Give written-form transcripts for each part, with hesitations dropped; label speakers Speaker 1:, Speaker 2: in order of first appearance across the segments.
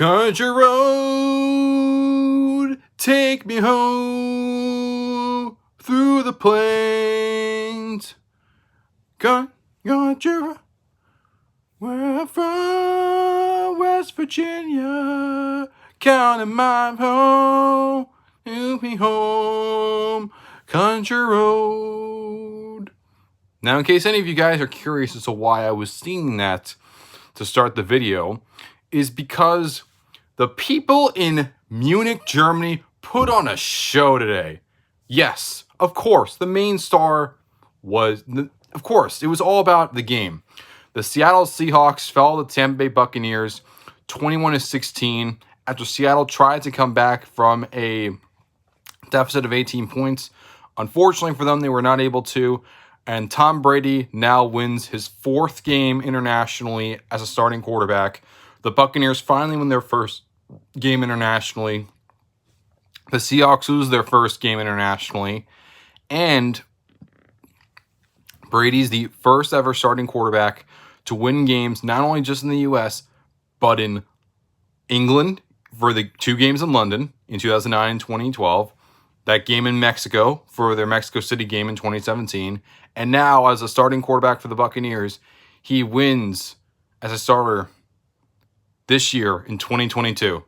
Speaker 1: Country road, take me home through the plains. Country road, where I'm from, West Virginia, counting my home, take me home, country road. Now, in case any of you guys are curious as to why I was singing that to start the video, is because the people in Munich, Germany put on a show today. Yes, of course, the main star was, of course, it was all about the game. The Seattle Seahawks fell to the Tampa Bay Buccaneers 21-16 after Seattle tried to come back from a deficit of 18 points. Unfortunately for them, they were not able to. And Tom Brady now wins his 4th game internationally as a starting quarterback. The Buccaneers finally win their first game internationally. The Seahawks lose their first game internationally. And Brady's the first ever starting quarterback to win games, not only just in the U.S., but in England for the 2 games in London in 2009 and 2012. That game in Mexico for their Mexico City game in 2017. And now, as a starting quarterback for the Buccaneers, he wins as a starter this year in 2022.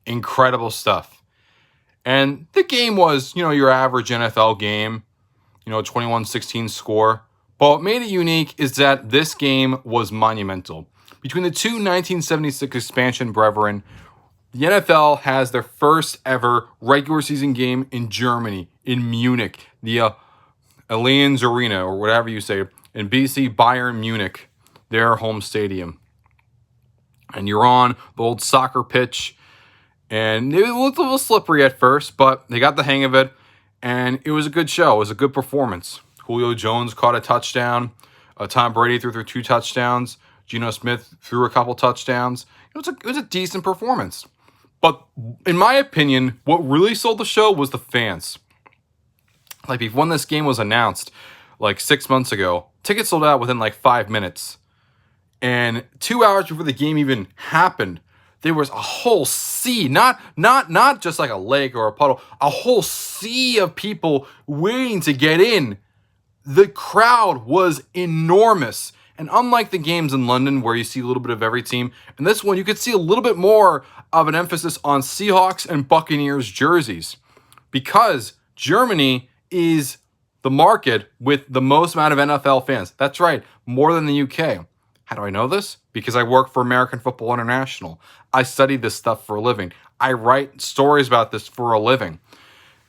Speaker 1: Incredible stuff. And the game was, your average NFL game, 21-16 score. But what made it unique is that this game was monumental. Between the two 1976 expansion brethren, the NFL has their first ever regular season game in Germany, in Munich, the Allianz Arena, or whatever you say, in BC Bayern Munich, their home stadium. And you're on the old soccer pitch, and it looked a little slippery at first, but they got the hang of it, and it was a good show. It was a good performance. Julio Jones caught a touchdown. Tom Brady threw 2 touchdowns. Geno Smith threw a couple touchdowns. It was a decent performance. But in my opinion, what really sold the show was the fans. Like, when this game was announced, 6 months ago, tickets sold out within 5 minutes. And 2 hours before the game even happened, there was a whole sea, not just like a lake or a puddle, a whole sea of people waiting to get in. The crowd was enormous. And unlike the games in London where you see a little bit of every team, in this one you could see a little bit more of an emphasis on Seahawks and Buccaneers jerseys. Because Germany is the market with the most amount of NFL fans. That's right, more than the UK. How do I know this? Because I work for American Football International. I study this stuff for a living. I write stories about this for a living.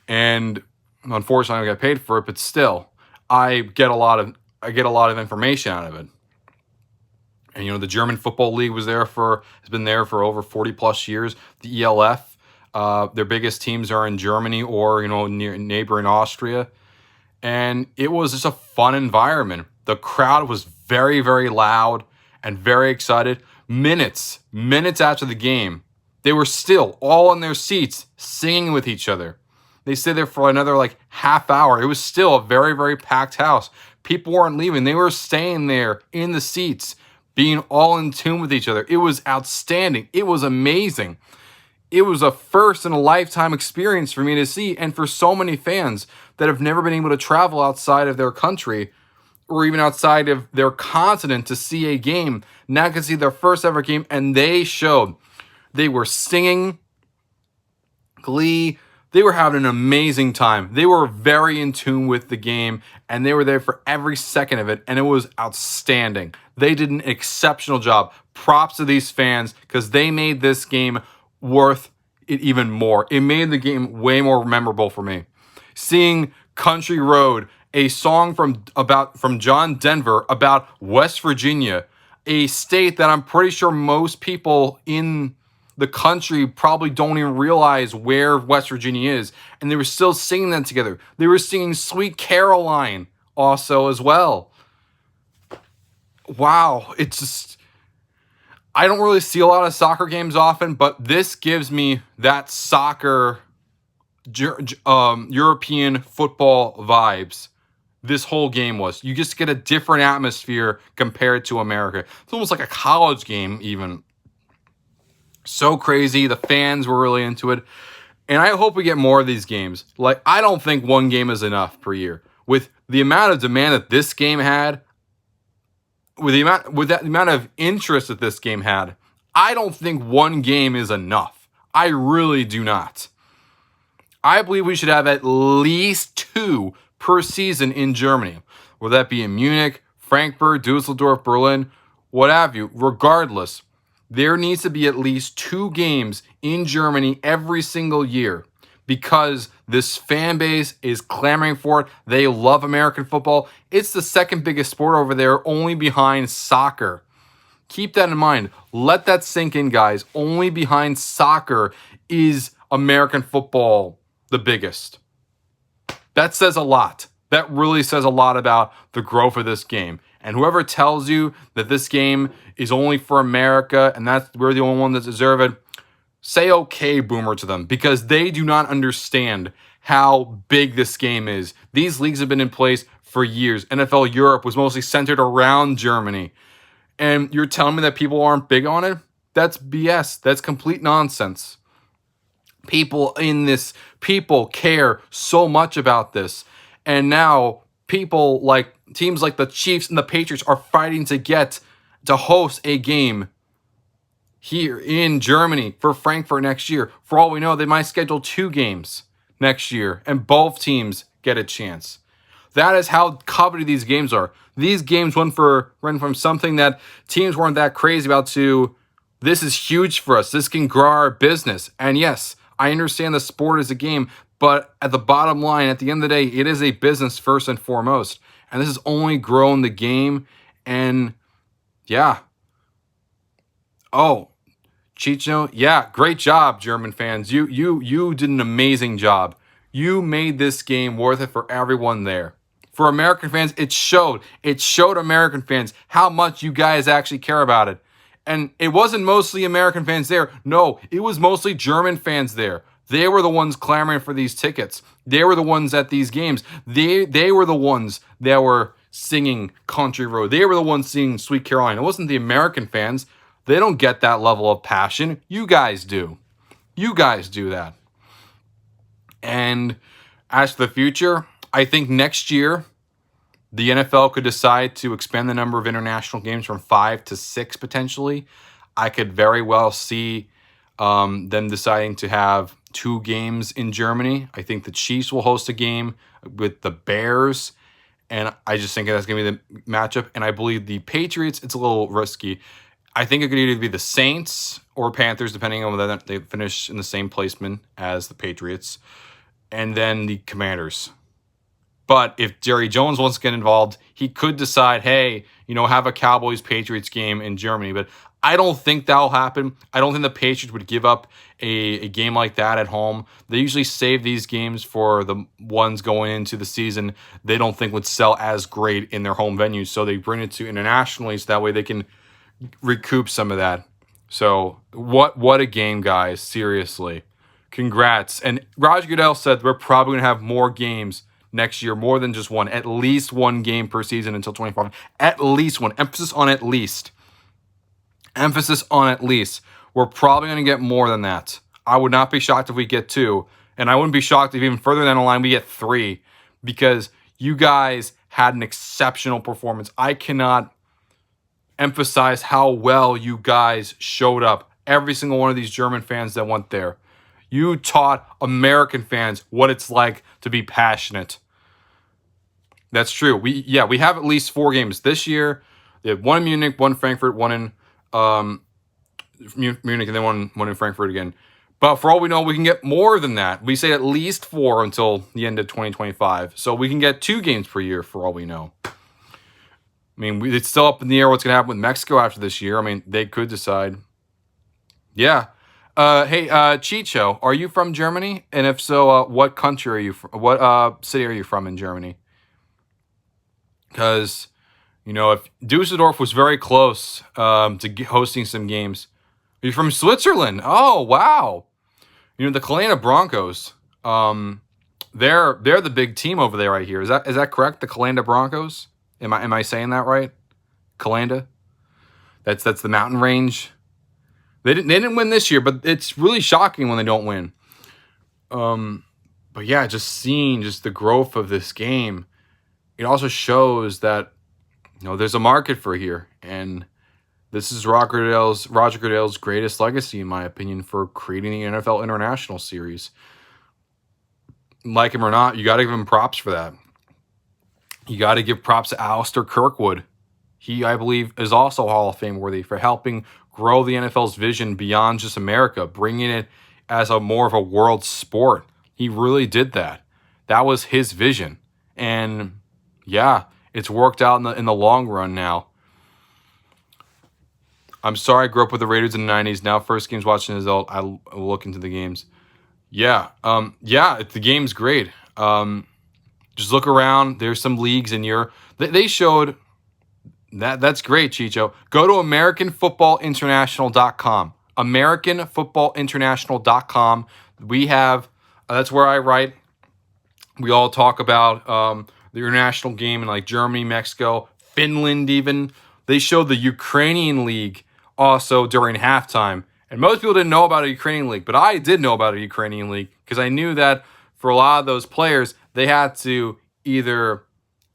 Speaker 1: And unfortunately I don't get paid for it, but still, I get a lot of information out of it. And the German Football League has been there for over 40 plus years. The ELF, their biggest teams are in Germany or near neighboring Austria. And it was just a fun environment. The crowd was very, very loud and very excited. Minutes after the game, they were still all in their seats singing with each other. They stayed there for another half hour. It was still a very, very packed house. People weren't leaving. They were staying there in the seats, being all in tune with each other. It was outstanding. It was amazing. It was a first in a lifetime experience for me to see, and for so many fans that have never been able to travel outside of their country or even outside of their continent to see a game, now can see their first ever game, and they showed. They were singing Glee. They were having an amazing time. They were very in tune with the game, and they were there for every second of it, and it was outstanding. They did an exceptional job. Props to these fans, because they made this game worth it even more. It made the game way more memorable for me. Seeing Country Road, a song from John Denver about West Virginia, a state that I'm pretty sure most people in the country probably don't even realize where West Virginia is, and they were still singing that together. They were singing Sweet Caroline also as well. Wow, it's just, I don't really see a lot of soccer games often, but this gives me that soccer European football vibes. This whole game was. You just get a different atmosphere compared to America. It's almost like a college game even. So crazy. The fans were really into it. And I hope we get more of these games. Like, I don't think one game is enough per year. With the amount of demand that this game had, with the amount of interest that this game had, I don't think one game is enough. I really do not. I believe we should have at least 2 per season in Germany. Whether that be in Munich, Frankfurt, Dusseldorf, Berlin, what have you. Regardless, there needs to be at least 2 games in Germany every single year because this fan base is clamoring for it. They love American football. It's the second biggest sport over there, only behind soccer. Keep that in mind. Let that sink in, guys. Only behind soccer is American football the biggest. That says a lot. That really says a lot about the growth of this game. And whoever tells you that this game is only for America and that we're the only one that deserve it, say okay, boomer, to them, because they do not understand how big this game is. These leagues have been in place for years. NFL Europe was mostly centered around Germany. And you're telling me that people aren't big on it? That's BS. That's complete nonsense. People care so much about this. And now people like teams like the Chiefs and the Patriots are fighting to get to host a game here in Germany for Frankfurt next year. For all we know, they might schedule 2 games next year and both teams get a chance. That is how coveted these games are. These games went from something that teams weren't that crazy about to, this is huge for us. This can grow our business. And yes, I understand the sport is a game, but at the bottom line, at the end of the day, it is a business first and foremost. And this has only grown the game. And yeah. Oh, Chicho, yeah, great job, German fans. You did an amazing job. You made this game worth it for everyone there. For American fans, it showed. It showed American fans how much you guys actually care about it. And it wasn't mostly American fans there. No, it was mostly German fans there. They were the ones clamoring for these tickets. They were the ones at these games. They were the ones that were singing Country Road. They were the ones singing Sweet Caroline. It wasn't the American fans. They don't get that level of passion. You guys do. You guys do that. And as for the future, I think next year, the NFL could decide to expand the number of international games from 5 to 6 potentially. I could very well see them deciding to have 2 games in Germany. I think the Chiefs will host a game with the Bears, and I just think that's going to be the matchup. And I believe the Patriots, it's a little risky. I think it could either be the Saints or Panthers, depending on whether they finish in the same placement as the Patriots, and then the Commanders. But if Jerry Jones wants to get involved, he could decide, hey, have a Cowboys-Patriots game in Germany. But I don't think that'll happen. I don't think the Patriots would give up a game like that at home. They usually save these games for the ones going into the season they don't think would sell as great in their home venues. So they bring it to internationally so that way they can recoup some of that. So what a game, guys. Seriously. Congrats. And Roger Goodell said we're probably going to have more games next year, more than just one. At least 1 game per season until 25. At least 1. Emphasis on at least. Emphasis on at least. We're probably going to get more than that. I would not be shocked if we get 2. And I wouldn't be shocked if even further down the line we get 3. Because you guys had an exceptional performance. I cannot emphasize how well you guys showed up. Every single one of these German fans that went there. You taught American fans what it's like to be passionate. That's true. We have at least 4 games this year. They have 1 in Munich, 1 in Frankfurt, 1 in Munich, and then one in Frankfurt again. But for all we know, we can get more than that. We say at least 4 until the end of 2025. So we can get 2 games per year for all we know. I mean, it's still up in the air what's going to happen with Mexico after this year. I mean, they could decide. Yeah. Hey, Chicho, are you from Germany? And if so, what country are you from? What city are you from in Germany? Because, if Dusseldorf was very close to hosting some games. Are you from Switzerland? Oh, wow. The Calenda Broncos, they're the big team over there right here. Is that correct? The Calenda Broncos? Am I saying that right? Calenda? That's the mountain range. They didn't win this year, but it's really shocking when they don't win. But yeah, just seeing just the growth of this game, it also shows that there's a market for here, and this is Roger Goodell's greatest legacy, in my opinion, for creating the NFL International Series. Like him or not, you got to give him props for that. You got to give props to Alistair Kirkwood. He, I believe, is also Hall of Fame worthy for helping grow the NFL's vision beyond just America, bringing it as more of a world sport. He really did that. That was his vision. And yeah, it's worked out in the long run now. I'm sorry I grew up with the Raiders in the 90s. Now first games watching as an adult, I look into the games. Yeah, the game's great. Just look around. There's some leagues in Europe. They showed that. That's great, Chicho. Go to AmericanFootballInternational.com. AmericanFootballInternational.com. We have, that's where I write. We all talk about the international game in like Germany, Mexico, Finland even. They showed the Ukrainian league also during halftime. And most people didn't know about a Ukrainian league, but I did know about a Ukrainian league because I knew that for a lot of those players, they had to either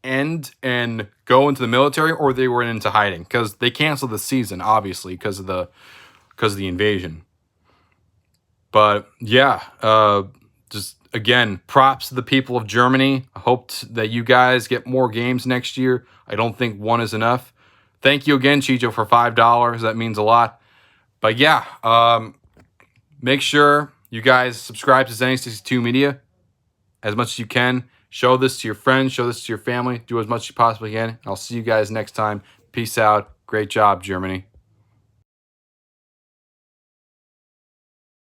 Speaker 1: end and go into the military or they were into hiding because they canceled the season, obviously, because of the invasion. But yeah, just again, props to the people of Germany. I hope that you guys get more games next year. I don't think one is enough. Thank you again, Chicho, for $5. That means a lot. But yeah, make sure you guys subscribe to Zenny62 Media as much as you can. Show this to your friends. Show this to your family. Do as much as you possibly can. I'll see you guys next time. Peace out. Great job, Germany.